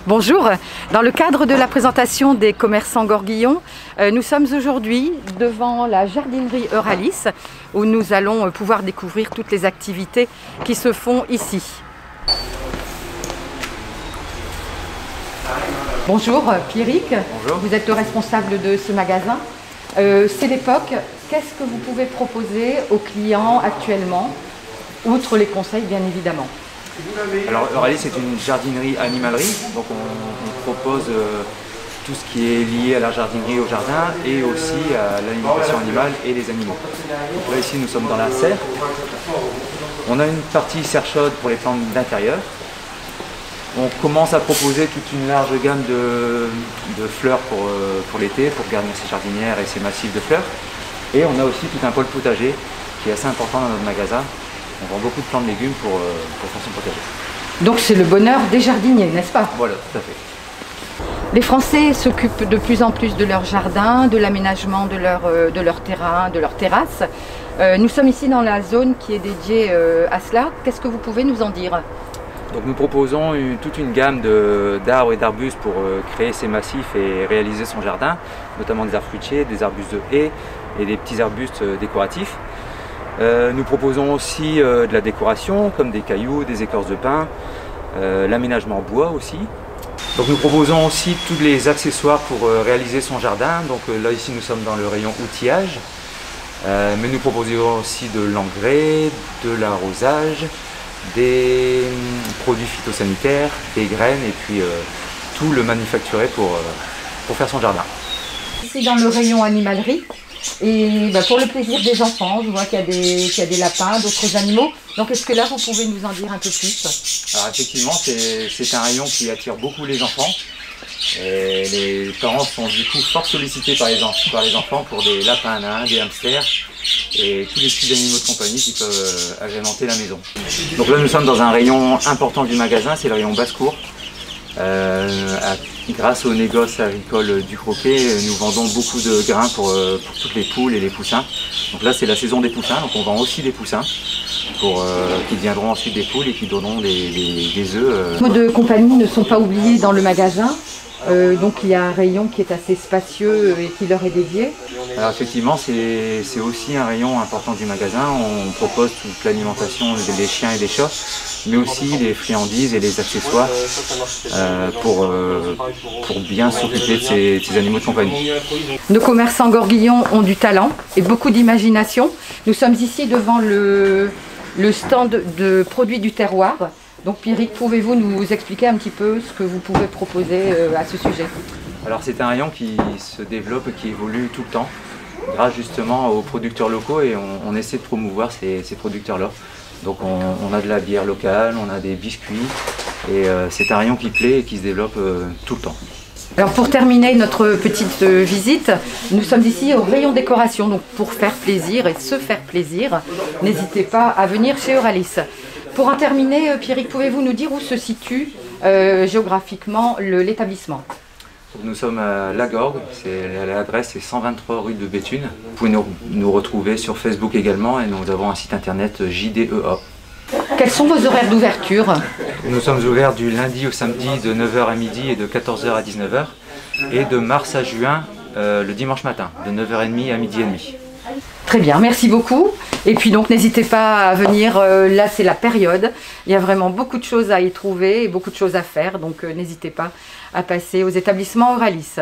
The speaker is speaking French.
Bonjour, dans le cadre de la présentation des commerçants Gorguillon, nous sommes aujourd'hui devant la jardinerie Euralis où nous allons pouvoir découvrir toutes les activités qui se font ici. Bonjour Pierrick, bonjour. Vous êtes le responsable de ce magasin. C'est l'époque, qu'est-ce que vous pouvez proposer aux clients actuellement, outre les conseils bien évidemment? Alors Euralis c'est une jardinerie animalerie, donc on propose tout ce qui est lié à la jardinerie au jardin et aussi à l'alimentation animale et les animaux. Donc là ici nous sommes dans la serre. On a une partie serre chaude pour les plantes d'intérieur. On commence à proposer toute une large gamme de fleurs pour l'été, pour garnir ses jardinières et ses massifs de fleurs. Et on a aussi tout un pôle potager qui est assez important dans notre magasin. On vend beaucoup de plantes de légumes pour faire son potager. Donc c'est le bonheur des jardiniers, n'est-ce pas? Voilà, tout à fait. Les Français s'occupent de plus en plus de leur jardin, de l'aménagement de leur terrain, de leur terrasse. Nous sommes ici dans la zone qui est dédiée à cela. Qu'est-ce que vous pouvez nous en dire? Donc nous proposons toute une gamme d'arbres et d'arbustes pour créer ces massifs et réaliser son jardin, notamment des arbres fruitiers, des arbustes de haies et des petits arbustes décoratifs. Nous proposons aussi de la décoration comme des cailloux, des écorces de pin, l'aménagement en bois aussi. Donc nous proposons aussi tous les accessoires pour réaliser son jardin. Donc là ici nous sommes dans le rayon outillage, mais nous proposons aussi de l'engrais, de l'arrosage, des produits phytosanitaires, des graines et puis tout le manufacturé pour faire son jardin. Ici dans le rayon animalerie. Et pour le plaisir des enfants, je vois qu'il y a des lapins, d'autres animaux. Donc est-ce que là vous pouvez nous en dire un peu plus? Alors effectivement c'est un rayon qui attire beaucoup les enfants. Et les parents sont du coup fort sollicités par les enfants pour des lapins nains, des hamsters et tous les petits animaux de compagnie qui peuvent agrémenter la maison. Donc là nous sommes dans un rayon important du magasin, c'est le rayon basse-cour. Grâce au négoce agricole du Croquet, nous vendons beaucoup de grains pour toutes les poules et les poussins. Donc là c'est la saison des poussins, donc on vend aussi des poussins qui deviendront ensuite des poules et qui donneront des œufs. Les animaux de compagnie ne sont pas oubliés dans le magasin. Donc il y a un rayon qui est assez spacieux et qui leur est dédié. Alors effectivement c'est aussi un rayon important du magasin. On propose toute l'alimentation des chiens et des chats, mais aussi les friandises et les accessoires pour bien s'occuper de ces animaux de compagnie. Nos commerçants Gorguillon ont du talent et beaucoup d'imagination. Nous sommes ici devant le stand de produits du terroir. Donc Pierrick, pouvez-vous nous expliquer un petit peu ce que vous pouvez proposer à ce sujet? Alors c'est un rayon qui se développe et qui évolue tout le temps, grâce justement aux producteurs locaux et on essaie de promouvoir ces producteurs-là. Donc on a de la bière locale, on a des biscuits et c'est un rayon qui plaît et qui se développe tout le temps. Alors pour terminer notre petite visite, nous sommes ici au rayon décoration. Donc pour faire plaisir et se faire plaisir, n'hésitez pas à venir chez Euralis. Pour en terminer, Pierrick, pouvez-vous nous dire où se situe géographiquement l'établissement? Nous sommes à La Gorgue, l'adresse est 123 rue de Béthune. Vous pouvez nous retrouver sur Facebook également et nous avons un site internet JDEA. Quels sont vos horaires d'ouverture? Nous sommes ouverts du lundi au samedi de 9h à midi et de 14h à 19h et de mars à juin le dimanche matin de 9h30 à midi et demi. Très bien, merci beaucoup. Et puis donc n'hésitez pas à venir, là c'est la période, il y a vraiment beaucoup de choses à y trouver et beaucoup de choses à faire, donc n'hésitez pas à passer aux établissements Euralis.